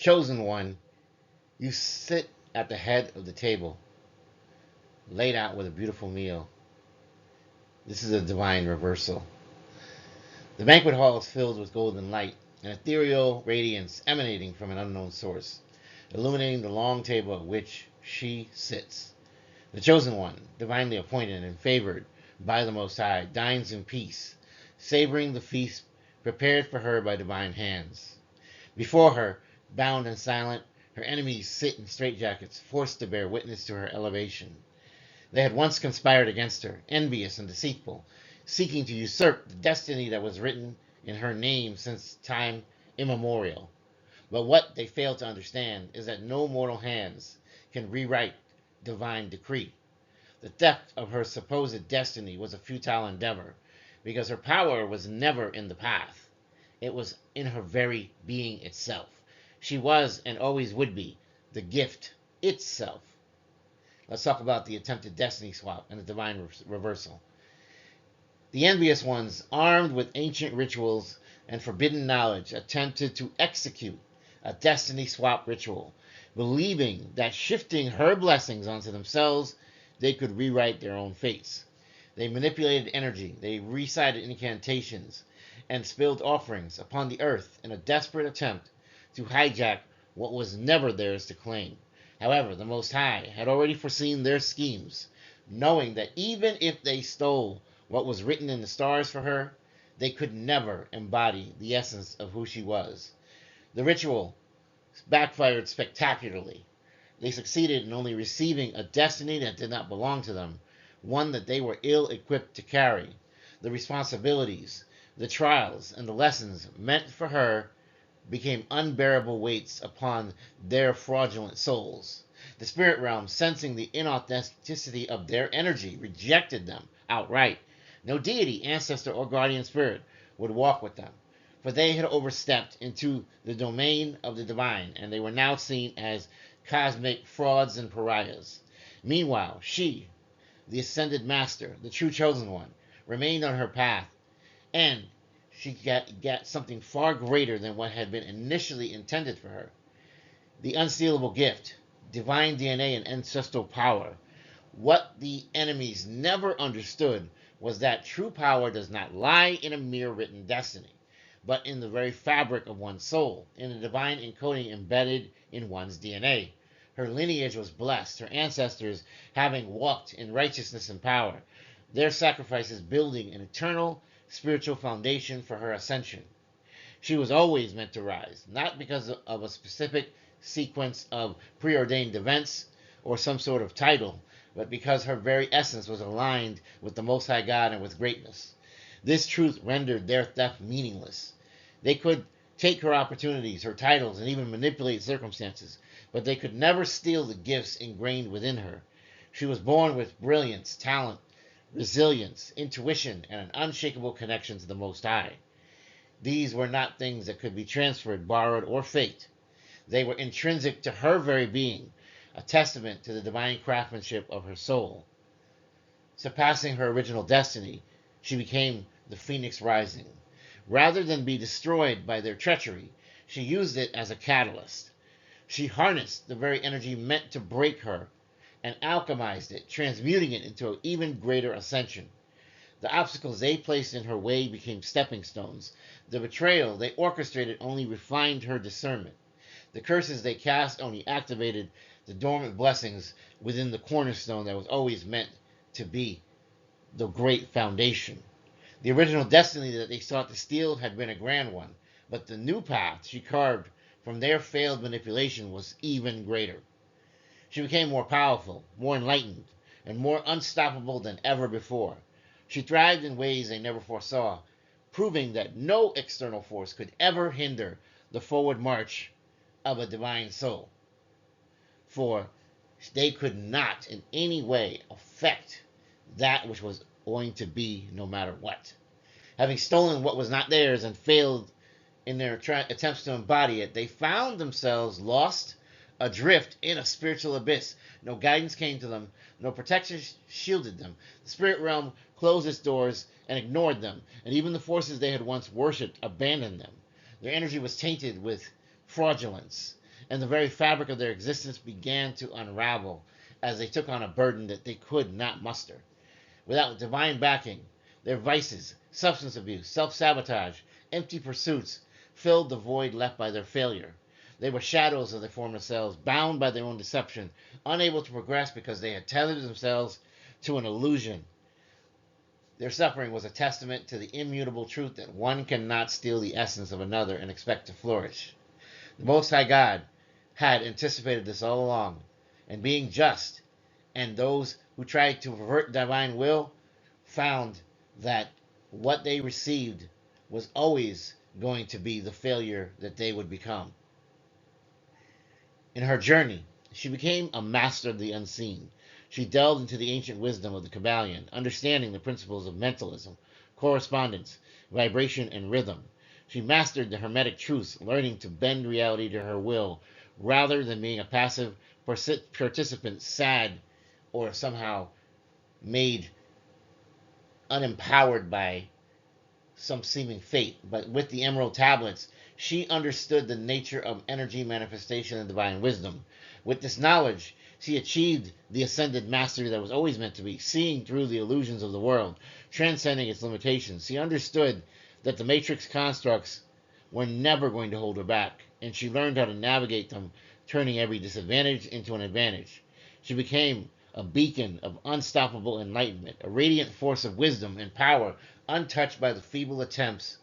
Chosen one, you sit at the head of the table, laid out with a beautiful meal. This is a divine reversal. The banquet hall is filled with golden light, an ethereal radiance emanating from an unknown source, illuminating the long table at which she sits. The chosen one, divinely appointed and favored by the Most High, dines in peace, savoring the feast prepared for her by divine hands. Before her, bound and silent, her enemies sit in straitjackets, forced to bear witness to her elevation. They had once conspired against her, envious and deceitful, seeking to usurp the destiny that was written in her name since time immemorial. But what they failed to understand is that no mortal hands can rewrite divine decree. The theft of her supposed destiny was a futile endeavor, because her power was never in the path. It was in her very being itself. She was and always would be the gift itself. Let's talk about the attempted destiny swap and the divine reversal. The envious ones, armed with ancient rituals and forbidden knowledge, attempted to execute a destiny swap ritual, believing that shifting her blessings onto themselves, they could rewrite their own fates. They manipulated energy, they recited incantations, and spilled offerings upon the earth in a desperate attempt to hijack what was never theirs to claim. However, the Most High had already foreseen their schemes, knowing that even if they stole what was written in the stars for her, they could never embody the essence of who she was. The ritual backfired spectacularly. They succeeded in only receiving a destiny that did not belong to them, one that they were ill equipped to carry. The responsibilities, the trials, and the lessons meant for her became unbearable weights upon their fraudulent souls. The spirit realm, sensing the inauthenticity of their energy, rejected them outright. No deity, ancestor, or guardian spirit would walk with them, for they had overstepped into the domain of the divine, and they were now seen as cosmic frauds and pariahs. Meanwhile, she, the ascended master, the true chosen one, remained on her path, and she got something far greater than what had been initially intended for her. The unstealable gift, divine DNA and ancestral power. What the enemies never understood was that true power does not lie in a mere written destiny, but in the very fabric of one's soul, in the divine encoding embedded in one's DNA. Her lineage was blessed, her ancestors having walked in righteousness and power, their sacrifices building an eternal spiritual foundation for her ascension. She was always meant to rise, not because of a specific sequence of preordained events or some sort of title, but because her very essence was aligned with the Most High God and with greatness. This truth rendered their theft meaningless. They could take her opportunities, her titles, and even manipulate circumstances, but they could never steal the gifts ingrained within her. She was born with brilliance, talent, resilience, intuition, and an unshakable connection to the Most High. These were not things that could be transferred, borrowed, or faked. They were intrinsic to her very being, a testament to the divine craftsmanship of her soul. Surpassing her original destiny, she became the phoenix rising. Rather than be destroyed by their treachery, she used it as a catalyst. She harnessed the very energy meant to break her and alchemized it, transmuting it into an even greater ascension. The obstacles they placed in her way became stepping stones. The betrayal they orchestrated only refined her discernment. The curses they cast only activated the dormant blessings within the cornerstone that was always meant to be the great foundation. The original destiny that they sought to steal had been a grand one, but the new path she carved from their failed manipulation was even greater. She became more powerful, more enlightened, and more unstoppable than ever before. She thrived in ways they never foresaw, proving that no external force could ever hinder the forward march of a divine soul. For they could not in any way affect that which was going to be no matter what. Having stolen what was not theirs and failed in their attempts to embody it, they found themselves lost, adrift in a spiritual abyss. No guidance came to them, no protection shielded them. The spirit realm closed its doors and ignored them, and even the forces they had once worshipped abandoned them. Their energy was tainted with fraudulence, and the very fabric of their existence began to unravel as they took on a burden that they could not muster. Without divine backing, their vices, substance abuse, self sabotage, empty pursuits filled the void left by their failure. They were shadows of their former selves, bound by their own deception, unable to progress because they had tethered themselves to an illusion. Their suffering was a testament to the immutable truth that one cannot steal the essence of another and expect to flourish. The Most High God had anticipated this all along, and being just, and those who tried to pervert divine will found that what they received was always going to be the failure that they would become. In her journey, she became a master of the unseen. She delved into the ancient wisdom of the Kabbalion, understanding the principles of mentalism, correspondence, vibration, and rhythm. She mastered the Hermetic truths, learning to bend reality to her will rather than being a passive participant, sad or somehow made unempowered by some seeming fate. But with the Emerald Tablets, she understood the nature of energy manifestation and divine wisdom. With this knowledge, she achieved the ascended mastery that was always meant to be, seeing through the illusions of the world, transcending its limitations. She understood that the matrix constructs were never going to hold her back, and she learned how to navigate them, turning every disadvantage into an advantage. She became a beacon of unstoppable enlightenment, a radiant force of wisdom and power, untouched by the feeble attempts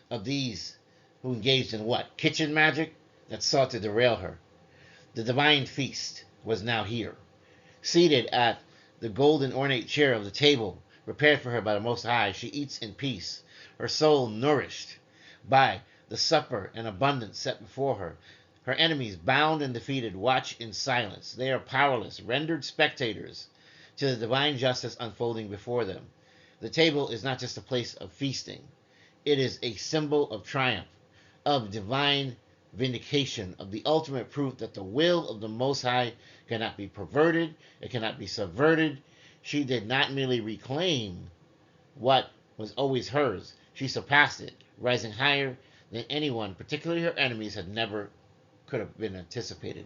of these who engaged in what? Kitchen magic that sought to derail her. The divine feast was now here. Seated at the golden ornate chair of the table prepared for her by the Most High, she eats in peace, her soul nourished by the supper and abundance set before her. Her enemies, bound and defeated, watch in silence. They are powerless, rendered spectators to the divine justice unfolding before them. The table is not just a place of feasting, it is a symbol of triumph, of divine vindication, of the ultimate proof that the will of the Most High cannot be perverted, it cannot be subverted. She did not merely reclaim what was always hers, she surpassed it, rising higher than anyone, particularly her enemies, had never could have been anticipated.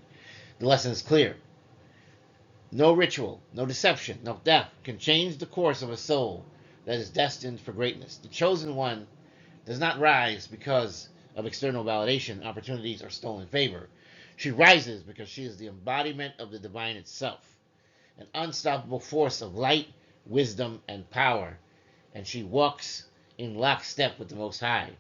The lesson is clear. No ritual, no deception, no death can change the course of a soul that is destined for greatness. The chosen one does not rise because of external validation, opportunities, or stolen favor. She rises because she is the embodiment of the divine itself, an unstoppable force of light, wisdom, and power, and she walks in lockstep with the Most High.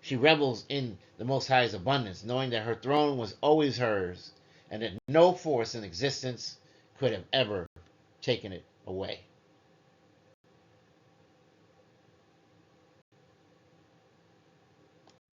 She revels in the Most High's abundance, knowing that her throne was always hers, and that no force in existence could have ever taken it away.